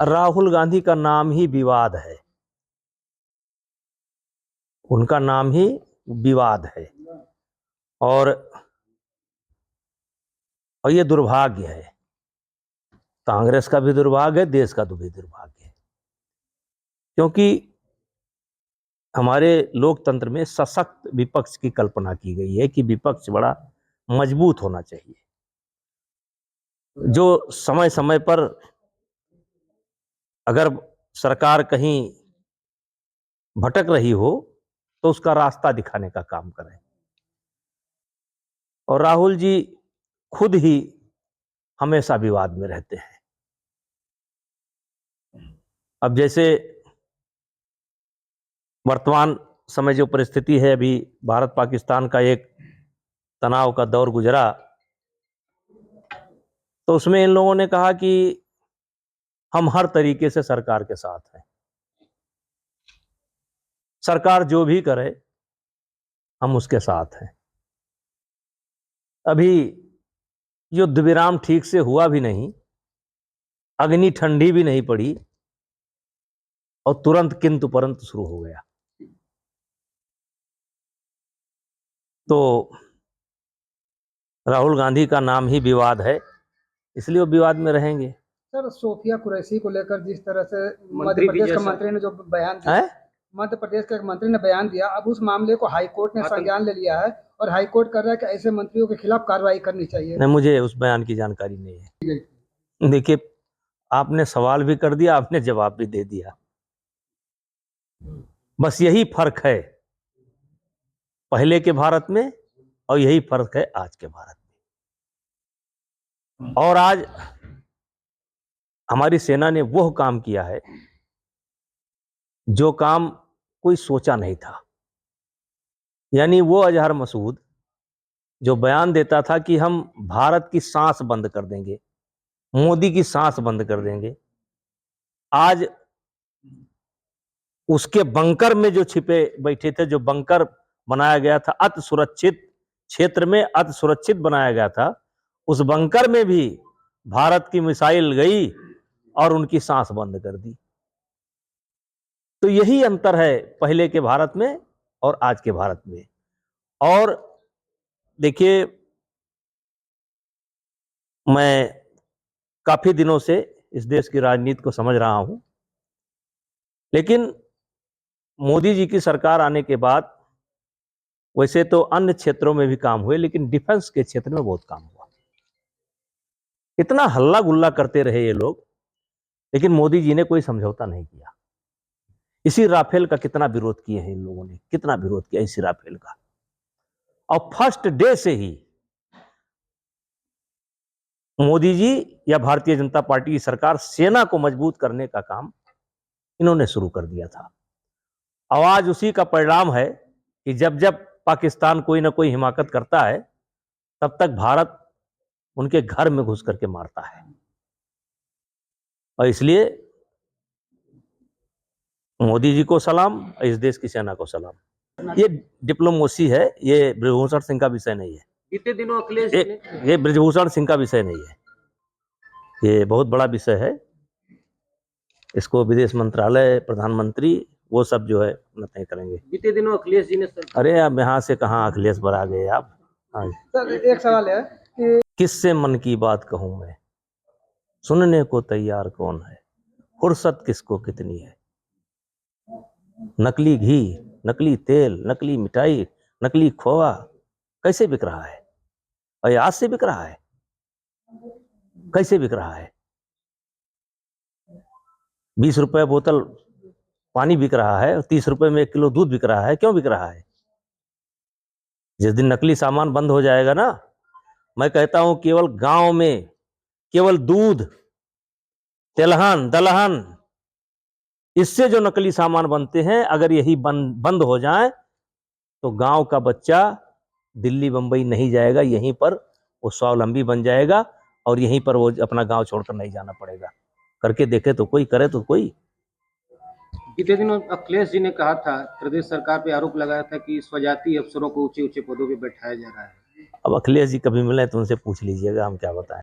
राहुल गांधी का नाम ही विवाद है, उनका नाम ही विवाद है। और ये दुर्भाग्य है, कांग्रेस का भी दुर्भाग्य है, देश का भी दुर्भाग्य है। क्योंकि हमारे लोकतंत्र में सशक्त विपक्ष की कल्पना की गई है कि विपक्ष बड़ा मजबूत होना चाहिए, जो समय समय पर अगर सरकार कहीं भटक रही हो तो उसका रास्ता दिखाने का काम करें। और राहुल जी खुद ही हमेशा विवाद में रहते हैं। अब जैसे वर्तमान समय जो परिस्थिति है, अभी भारत पाकिस्तान का एक तनाव का दौर गुजरा, तो उसमें इन लोगों ने कहा कि हम हर तरीके से सरकार के साथ हैं, सरकार जो भी करे हम उसके साथ हैं। अभी युद्ध विराम ठीक से हुआ भी नहीं, अग्नि ठंडी भी नहीं पड़ी और तुरंत किंतु परंतु शुरू हो गया। तो राहुल गांधी का नाम ही विवाद है, इसलिए वो विवाद में रहेंगे। सर, सोफिया कुरैशी को लेकर जिस तरह से मध्य प्रदेश के मंत्री ने जो बयान दिया, मध्य प्रदेश के एक मंत्री ने बयान दिया, अब उस मामले को हाईकोर्ट ने संज्ञान ले लिया है और हाईकोर्ट कर रहा है कि ऐसे मंत्रियों के खिलाफ कार्रवाई करनी चाहिए। नहीं, मुझे उस बयान की जानकारी नहीं है। देखिए, आपने सवाल भी कर दिया, आपने जवाब भी दे दिया। बस यही फर्क है पहले के भारत में और यही फर्क है आज के भारत में। और आज हमारी सेना ने वो काम किया है जो काम कोई सोचा नहीं था। यानी वो अजहर मसूद जो बयान देता था कि हम भारत की सांस बंद कर देंगे, मोदी की सांस बंद कर देंगे, आज उसके बंकर में जो छिपे बैठे थे, जो बंकर बनाया गया था अति सुरक्षित क्षेत्र में, अति सुरक्षित बनाया गया था, उस बंकर में भी भारत की मिसाइल गई और उनकी सांस बंद कर दी। तो यही अंतर है पहले के भारत में और आज के भारत में। और देखिए, मैं काफी दिनों से इस देश की राजनीति को समझ रहा हूं, लेकिन मोदी जी की सरकार आने के बाद वैसे तो अन्य क्षेत्रों में भी काम हुए, लेकिन डिफेंस के क्षेत्र में बहुत काम हुआ। इतना हल्ला गुल्ला करते रहे ये लोग, लेकिन मोदी जी ने कोई समझौता नहीं किया। इसी राफेल का कितना विरोध किए हैं इन लोगों ने, कितना विरोध किया इसी राफेल का। और फर्स्ट डे से ही मोदी जी या भारतीय जनता पार्टी की सरकार सेना को मजबूत करने का काम इन्होंने शुरू कर दिया था। आज उसी का परिणाम है कि जब जब पाकिस्तान कोई ना कोई हिमाकत करता है, तब तक भारत उनके घर में घुस करके मारता है। और इसलिए मोदी जी को सलाम, इस देश की सेना को सलाम। ये डिप्लोमेसी है, ये ब्रजभूषण सिंह का विषय नहीं है। बीते दिनों अखिलेश ये ब्रजभूषण सिंह का विषय नहीं है, ये बहुत बड़ा विषय है। इसको विदेश मंत्रालय, प्रधानमंत्री, वो सब जो है तय करेंगे। बीते दिनों अखिलेश जी ने अरे अब यहाँ से कहाँ अखिलेश पर आ गए आप। हाँ, सर एक सवाल है कि किससे मन की बात कहूं मैं, सुनने को तैयार कौन है, फुर्सत किसको कितनी है। नकली घी, नकली तेल, नकली मिठाई, नकली खोआ कैसे बिक रहा है, और आज से बिक रहा है, कैसे बिक रहा है। 20 रुपए बोतल पानी बिक रहा है और 30 रुपए में 1 किलो दूध बिक रहा है। क्यों बिक रहा है? जिस दिन नकली सामान बंद हो जाएगा ना, मैं कहता हूं केवल गांव में केवल दूध, तिलहन, दलहन, इससे जो नकली सामान बनते हैं, अगर यही बंद हो जाए तो गांव का बच्चा दिल्ली बंबई नहीं जाएगा, यहीं पर वो स्वावलंबी बन जाएगा और यहीं पर वो अपना गांव छोड़कर नहीं जाना पड़ेगा। करके देखे तो कोई, करे तो कोई। बीते दिनों अखिलेश जी ने कहा था, प्रदेश सरकार पे आरोप लगाया था कि स्वजाति अफसरों को ऊंचे ऊंचे पदों पे बैठाया जा रहा है। अब अखिलेश जी कभी मिले तो उनसे पूछ लीजिएगा, हम क्या बताएं।